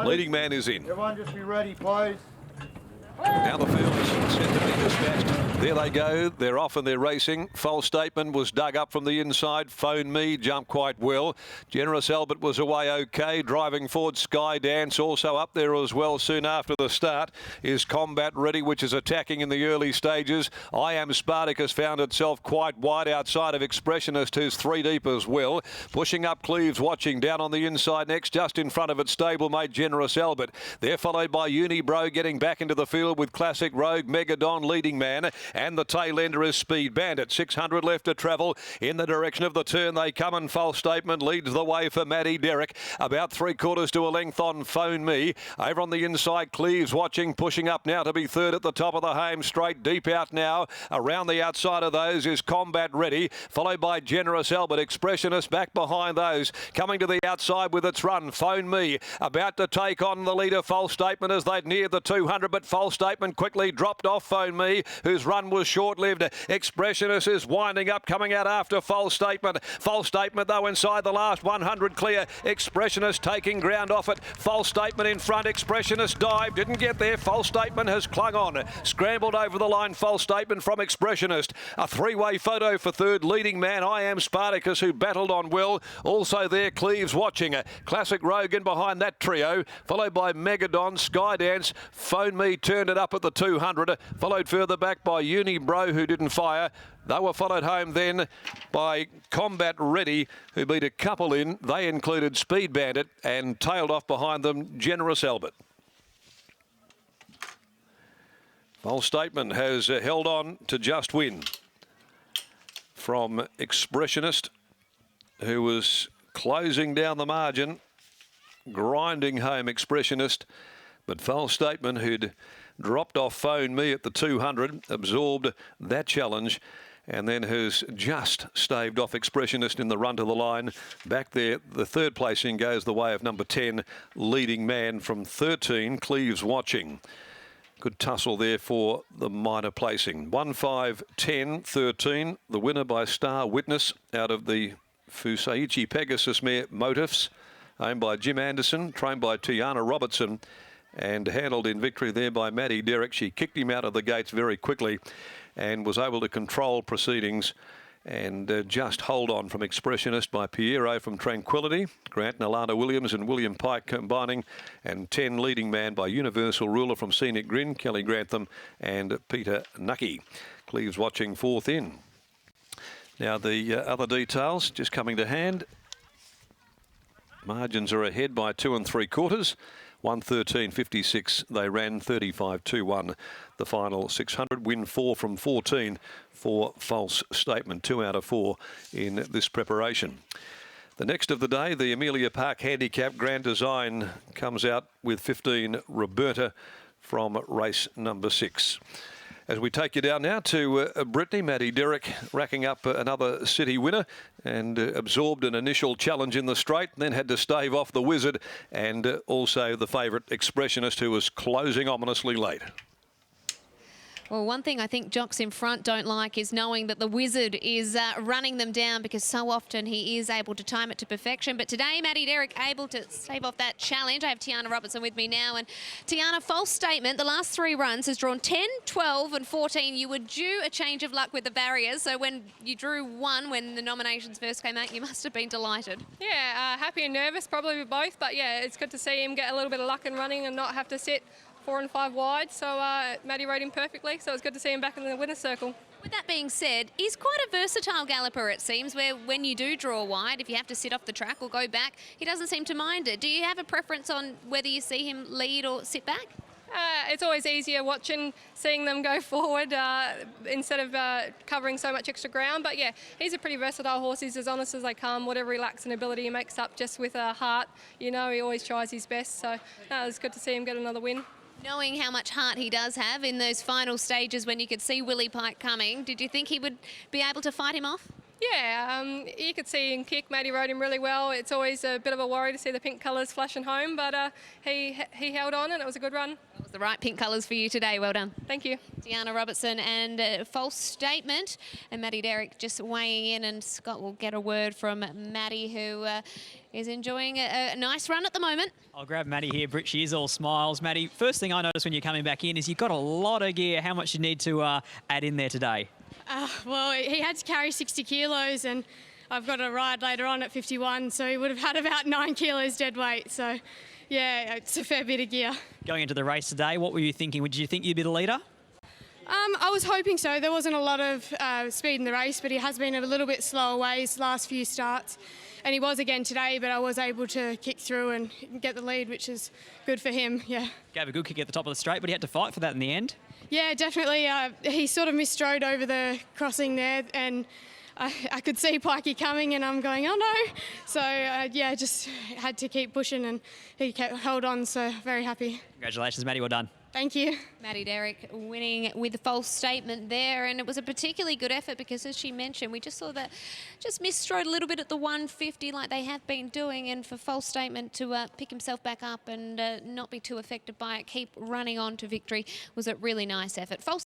Leading man is in. Everyone just be ready, please. Now the field is set to be dispatched. There they go. They're off and they're racing. False Statement was dug up from the inside. Phone Me jumped quite well. Generous Albert was away okay. Driving forward, Sky Dance also up there as well. Soon after the start is Combat Ready, which is attacking in the early stages. I Am Spartacus found itself quite wide outside of Expressionist, who's 3 deep as well. Pushing up Cleves Watching down on the inside next, just in front of its stablemate Generous Albert. They're followed by Unibro getting back into the field with Classic Rogue, Megadon leading man, and the tail ender is Speed Bandit. 600 left to travel in the direction of the turn. They come, and False Statement leads the way for Matty Derrick. About 3/4 to a length on Phone Me. Over on the inside, Cleves Watching, pushing up now to be third at the top of the home straight. Deep out now. Around the outside of those is Combat Ready, followed by Generous Albert. Expressionist back behind those. Coming to the outside with its run, Phone Me about to take on the leader, False Statement, as they'd neared the 200, but False Statement quickly dropped off Phone Me, whose run was short-lived. Expressionist is winding up, coming out after False Statement. False Statement, though, inside the last 100 clear. Expressionist taking ground off it. False Statement in front. Expressionist dive, didn't get there. False Statement has clung on. Scrambled over the line, False Statement from Expressionist. A 3-way photo for third. Leading man, I Am Spartacus, who battled on well. Also there, Cleves Watching. Classic Rogan behind that trio, followed by Megadon, Skydance. Phone Me turned it up at the 200, followed further back by Unibro, who didn't fire. They were followed home then by Combat Ready, who beat a couple in. They included Speed Bandit, and tailed off behind them Generous Albert. False Statement has held on to just win from Expressionist, who was closing down the margin, grinding home Expressionist. But False Statement, who'd dropped off Phone Me at the 200, absorbed that challenge, and then has just staved off Expressionist in the run to the line. Back there, the third placing goes the way of number 10, Leading Man from 13, Cleves Watching. Good tussle there for the minor placing. 1, 5, 10, 13. The winner by Star Witness out of the Fusaichi Pegasus mare Motifs, owned by Jim Anderson, trained by Tiana Robertson, and handled in victory there by Matty Derrick. She kicked him out of the gates very quickly and was able to control proceedings and just hold on from Expressionist by Piero from Tranquility, Grant and Alana Williams and William Pike combining, and 10 Leading Man by Universal Ruler from Scenic Grin, Kelly Grantham and Peter Nucky. Cleves Watching fourth in. Now the other details just coming to hand. Margins are ahead by 2 3/4. 1:13.56 they ran, 35.21 the final 600. Win 4 from 14 for False Statement, 2 out of 4 in this preparation. The next of the day, the Amelia Park Handicap Grand Design comes out with 15 Roberta from race number 6. As we take you down now to Brittany, Matty Derrick racking up another city winner and absorbed an initial challenge in the straight, then had to stave off the Wizard and also the favourite Expressionist, who was closing ominously late. Well, one thing I think jocks in front don't like is knowing that the Wizard is running them down, because so often he is able to time it to perfection. But today, Matty Derrick able to stave off that challenge. I have Tiana Robertson with me now. And Tiana, False Statement, the last 3 runs has drawn 10, 12 and 14. You were due a change of luck with the barriers. So when you drew 1 when the nominations first came out, you must have been delighted. Yeah, happy and nervous, probably with both. But yeah, it's good to see him get a little bit of luck in running and not have to sit 4 and 5 wide, so Matty rode him perfectly, so it's good to see him back in the winner's circle. With that being said, he's quite a versatile galloper, it seems, where when you do draw wide, if you have to sit off the track or go back, he doesn't seem to mind it. Do you have a preference on whether you see him lead or sit back? It's always easier seeing them go forward instead of covering so much extra ground. But yeah, he's a pretty versatile horse. He's as honest as they come. Whatever he lacks in ability, he makes up just with a heart. You know, he always tries his best. So it's good to see him get another win. Knowing how much heart he does have in those final stages when you could see Willie Pike coming, did you think he would be able to fight him off? Yeah, you could see him kick. Matty rode him really well. It's always a bit of a worry to see the pink colours flashing home, but he held on and it was a good run. It was the right pink colours for you today. Well done. Thank you. Tiana Robertson and False Statement, and Matty Derrick just weighing in, and Scott will get a word from Matty, who is enjoying a nice run at the moment. I'll grab Maddie here. Britt, she is all smiles. Maddie, first thing I noticed when you're coming back in is you've got a lot of gear. How much you need to add in there today? Well, he had to carry 60 kilos and I've got a ride later on at 51, so he would have had about 9 kilos dead weight. So, yeah, it's a fair bit of gear. Going into the race today, what were you thinking? Did you think you'd be the leader? I was hoping so. There wasn't a lot of speed in the race, but he has been a little bit slower ways last few starts. And he was again today, but I was able to kick through and get the lead, which is good for him, yeah. Gave a good kick at the top of the straight, but he had to fight for that in the end. Yeah, definitely. He sort of misstrode over the crossing there, and I could see Pikey coming, and I'm going, oh no. So, yeah, just had to keep pushing, and he held on, so very happy. Congratulations, Maddie. Well done. Thank you. Maddie Derrick winning with a false statement there, and it was a particularly good effort because, as she mentioned, we just saw that just misstrode a little bit at the 150 like they have been doing, and for false statement to pick himself back up and not be too affected by it, keep running on to victory was a really nice effort. False